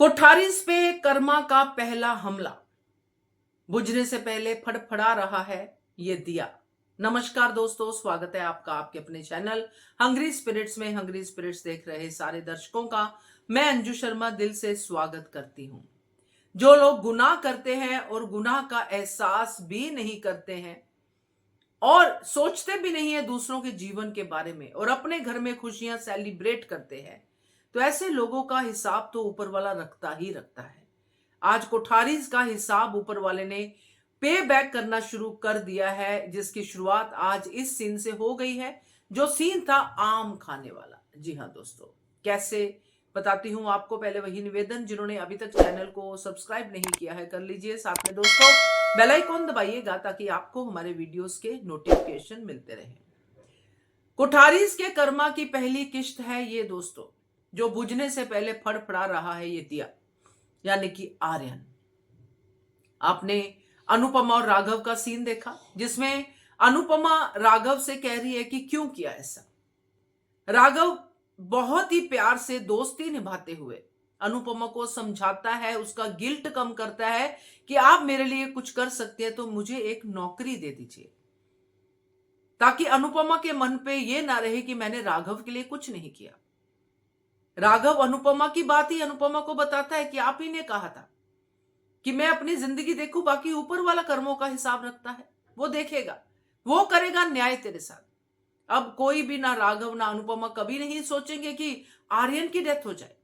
कोठारीज पे कर्मा का पहला हमला, बुझने से पहले फड़फड़ा रहा है ये दिया। नमस्कार दोस्तों, स्वागत है आपका आपके अपने चैनल हंग्री स्पिरिट्स में। हंग्री स्पिरिट्स देख रहे सारे दर्शकों का मैं अंजू शर्मा दिल से स्वागत करती हूं। जो लोग गुनाह करते हैं और गुनाह का एहसास भी नहीं करते हैं और सोचते भी नहीं है दूसरों के जीवन के बारे में और अपने घर में खुशियां सेलिब्रेट करते हैं, तो ऐसे लोगों का हिसाब तो ऊपर वाला रखता ही रखता है। आज कोठारीज का हिसाब ऊपर वाले ने पे बैक करना शुरू कर दिया है, जिसकी शुरुआत आज इस सीन से हो गई है, जो सीन था आम खाने वाला। जी हाँ दोस्तों, कैसे बताती हूं आपको। पहले वही निवेदन, जिन्होंने अभी तक चैनल को सब्सक्राइब नहीं किया है कर लीजिए, साथ में दोस्तों बेल आइकॉन दबाइएगा ताकि आपको हमारे वीडियोस के नोटिफिकेशन मिलते रहें। कोठारीज के कर्मा की पहली किश्त है ये दोस्तों, जो बुझने से पहले फड़फड़ा रहा है ये दिया, यानी कि आर्यन। आपने अनुपमा और राघव का सीन देखा, जिसमें अनुपमा राघव से कह रही है कि क्यों किया ऐसा। राघव बहुत ही प्यार से दोस्ती निभाते हुए अनुपमा को समझाता है, उसका गिल्ट कम करता है कि आप मेरे लिए कुछ कर सकते हैं तो मुझे एक नौकरी दे दीजिए, ताकि अनुपमा के मन पे ये ना रहे कि मैंने राघव के लिए कुछ नहीं किया। राघव अनुपमा की बात ही अनुपमा को बताता है कि आप ही ने कहा था कि मैं अपनी जिंदगी देखूं, बाकी ऊपर वाला कर्मों का हिसाब रखता है, वो देखेगा, वो करेगा न्याय तेरे साथ। अब कोई भी, ना राघव ना अनुपमा कभी नहीं सोचेंगे कि आर्यन की डेथ हो जाए,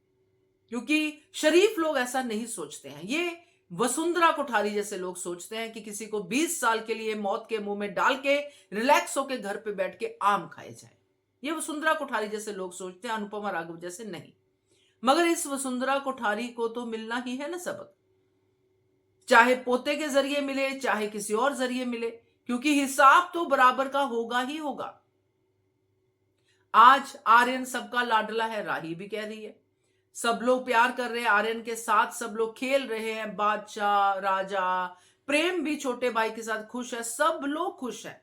क्योंकि शरीफ लोग ऐसा नहीं सोचते हैं। ये वसुंधरा कोठारी जैसे लोग सोचते हैं कि किसी को 20 साल के लिए मौत के मुंह में डाल के रिलैक्स होके घर पे बैठ के आम खाए जाए। ये वसुंधरा कोठारी जैसे लोग सोचते हैं, अनुपमा राघव जैसे नहीं। मगर इस वसुंधरा कोठारी को तो मिलना ही है ना सबक, चाहे पोते के जरिए मिले चाहे किसी और जरिए मिले, क्योंकि हिसाब तो बराबर का होगा ही होगा। आज आर्यन सबका लाडला है, राही भी कह रही है, सब लोग प्यार कर रहे हैं आर्यन के साथ, सब लोग खेल रहे हैं, बादशाह राजा प्रेम भी छोटे भाई के साथ खुश है, सब लोग खुश हैं,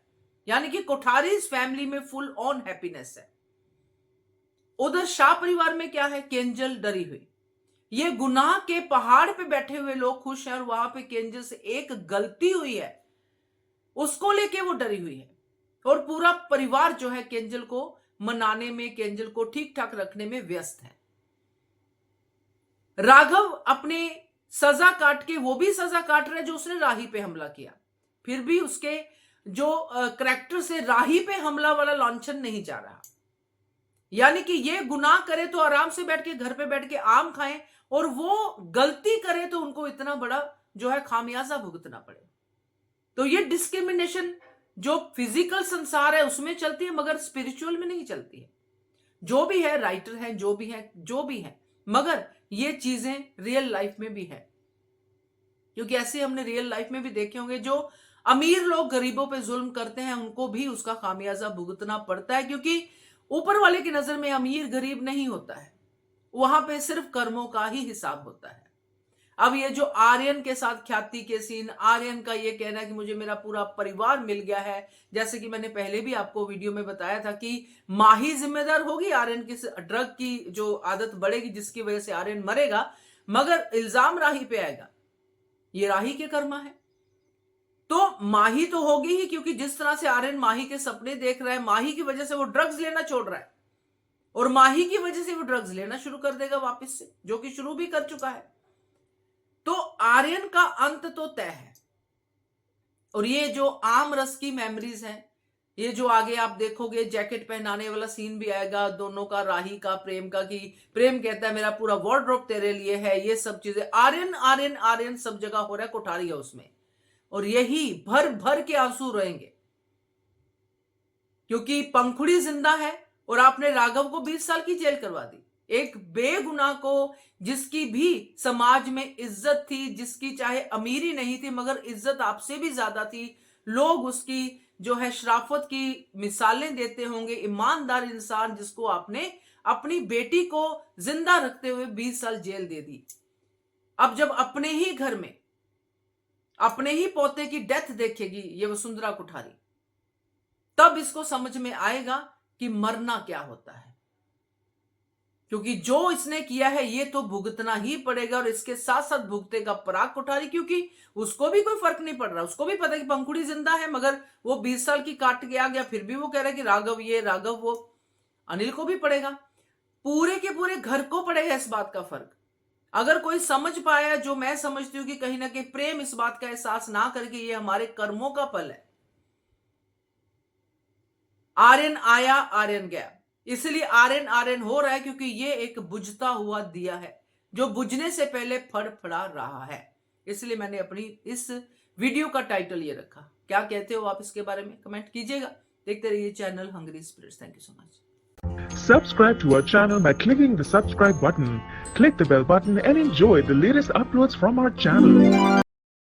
यानी कि कोठारीज फैमिली में फुल ऑन हैप्पीनेस है। उधर शाह परिवार में क्या है, केंजल डरी हुई। ये गुनाह के पहाड़ पे बैठे हुए लोग खुश हैं और वहां पे केंजल से एक गलती हुई है उसको लेके वो डरी हुई है, और पूरा परिवार जो है केंजल को मनाने में, केंजल को ठीक ठाक रखने में व्यस्त है। राघव अपने सजा काट के, वो भी सजा काट रहे जो उसने राही पे हमला किया, फिर भी उसके जो करैक्टर से राही पे हमला वाला लॉन्छन नहीं जा रहा। यानी कि ये गुनाह करे तो आराम से बैठ के घर पे बैठ के आम खाएं, और वो गलती करे तो उनको इतना बड़ा जो है खामियाजा भुगतना पड़े। तो ये डिस्क्रिमिनेशन जो फिजिकल संसार है उसमें चलती है, मगर स्पिरिचुअल में नहीं चलती है। जो भी है, राइटर है, जो भी है, मगर ये चीजें रियल लाइफ में भी है, क्योंकि ऐसे हमने रियल लाइफ में भी देखे होंगे, जो अमीर लोग गरीबों पे जुल्म करते हैं उनको भी उसका खामियाजा भुगतना पड़ता है, क्योंकि ऊपर वाले की नजर में अमीर गरीब नहीं होता है, वहां पे सिर्फ कर्मों का ही हिसाब होता है। अब ये जो आर्यन के साथ ख्याति के सीन, आर्यन का ये कहना है कि मुझे मेरा पूरा परिवार मिल गया है, जैसे कि मैंने पहले भी आपको वीडियो में बताया था कि माही जिम्मेदार होगी आर्यन की ड्रग की जो आदत बढ़ेगी, जिसकी वजह से आर्यन मरेगा, मगर इल्जाम राही पे आएगा, ये राही के कर्मा है। तो माही तो होगी ही, क्योंकि जिस तरह से आर्यन माही के सपने देख रहा है, माही की वजह से वो ड्रग्स लेना छोड़ रहा है, और माही की वजह से वो ड्रग्स लेना शुरू कर देगा वापस से, जो कि शुरू भी कर चुका है। तो आर्यन का अंत तो तय है। और ये जो आम रस की मेमोरीज हैं, ये जो आगे आप देखोगे जैकेट पहनाने वाला सीन भी आएगा दोनों का, राही का, प्रेम का, कि प्रेम कहता है मेरा पूरा वार्डरोब तेरे लिए है, ये सब चीजें आर्यन आर्यन आर्यन सब जगह हो रहा है कोठारी हाउस में, और यही भर भर के आंसू रहेंगे, क्योंकि पंखुड़ी जिंदा है और आपने राघव को 20 साल की जेल करवा दी। एक बेगुनाह को, जिसकी भी समाज में इज्जत थी, जिसकी चाहे अमीरी नहीं थी मगर इज्जत आपसे भी ज्यादा थी, लोग उसकी जो है शराफत की मिसालें देते होंगे, ईमानदार इंसान, जिसको आपने अपनी बेटी को जिंदा रखते हुए 20 साल जेल दे दी। अब जब अपने ही घर में अपने ही पोते की डेथ देखेगी ये वसुंधरा कोठारी, तब इसको समझ में आएगा कि मरना क्या होता है। क्योंकि जो इसने किया है ये तो भुगतना ही पड़ेगा, और इसके साथ साथ भुगतेगा पराग कोठारी, क्योंकि उसको भी कोई फर्क नहीं पड़ रहा। उसको भी पता है कि पंखुड़ी जिंदा है, मगर वो 20 साल की काट के आ गया, फिर भी वो कह रहा है कि राघव ये राघव वो। अनिल को भी पड़ेगा, पूरे के पूरे घर को पड़ेगा इस बात का फर्क। अगर कोई समझ पाया, जो मैं समझती हूँ कि कहीं ना कहीं प्रेम इस बात का एहसास ना करके ये हमारे कर्मों का फल है। आर्यन आया आर्यन गया, इसलिए आर्यन आर्यन हो रहा है, क्योंकि ये एक बुझता हुआ दिया है जो बुझने से पहले फड़फड़ा रहा है। इसलिए मैंने अपनी इस वीडियो का टाइटल ये रखा। क्या कहते हो आप इसके बारे में, कमेंट कीजिएगा। देखते रहिए channel Hungry Spirits. Thank you so much. Subscribe to our channel by clicking the subscribe button. Click the bell button and enjoy the latest uploads from our channel.